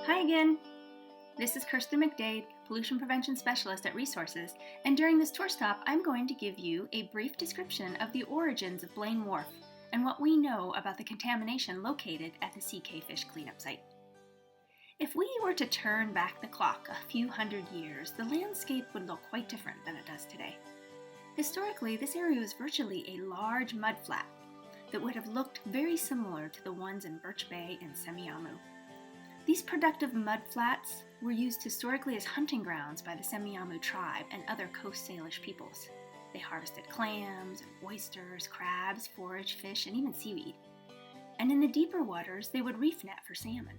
Hi again! This is Kirsten McDade, Pollution Prevention Specialist at Resources, and during this tour stop, I'm going to give you a brief description of the origins of Blaine Wharf and what we know about the contamination located at the CK fish cleanup site. If we were to turn back the clock a few hundred years, the landscape would look quite different than it does today. Historically, this area was virtually a large mudflat that would have looked very similar to the ones in Birch Bay and Semiahmoo. These productive mudflats were used historically as hunting grounds by the Semiahmoo tribe and other Coast Salish peoples. They harvested clams, and oysters, crabs, forage fish, and even seaweed. And in the deeper waters, they would reef net for salmon.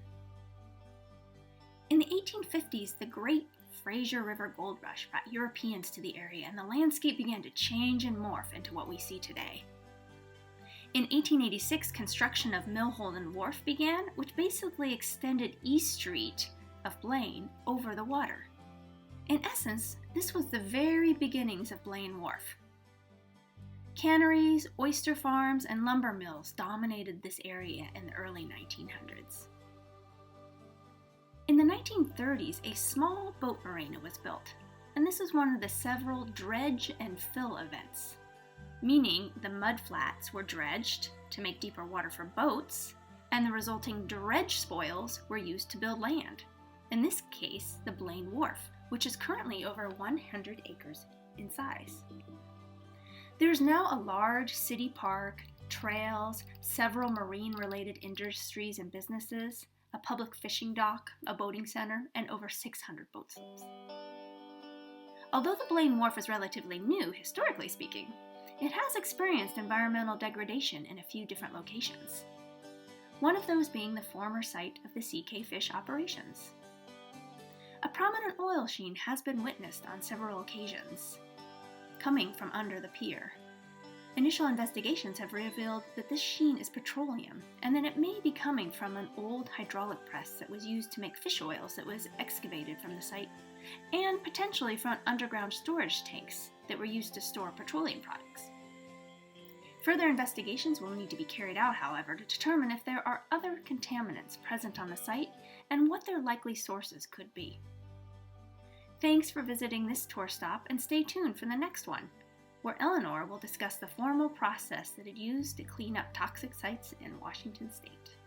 In the 1850s, the Great Fraser River Gold Rush brought Europeans to the area, and the landscape began to change and morph into what we see today. In 1886, construction of Milhollin Wharf began, which basically extended East Street of Blaine over the water. In essence, this was the very beginnings of Blaine Wharf. Canneries, oyster farms, and lumber mills dominated this area in the early 1900s. In the 1930s, a small boat marina was built, and this is one of the several dredge and fill events, meaning the mudflats were dredged to make deeper water for boats, and the resulting dredge spoils were used to build land. In this case, the Blaine Wharf, which is currently over 100 acres in size. There's now a large city park, trails, several marine-related industries and businesses, a public fishing dock, a boating center, and over 600 boat slips. Although the Blaine Wharf is relatively new, historically speaking, it has experienced environmental degradation in a few different locations, one of those being the former site of the CK fish operations. A prominent oil sheen has been witnessed on several occasions, coming from under the pier. Initial investigations have revealed that this sheen is petroleum, and that it may be coming from an old hydraulic press that was used to make fish oils that was excavated from the site, and potentially from underground storage tanks that were used to store petroleum products. Further investigations will need to be carried out, however, to determine if there are other contaminants present on the site and what their likely sources could be. Thanks for visiting this tour stop, and stay tuned for the next one, where Eleanor will discuss the formal process that it used to clean up toxic sites in Washington State.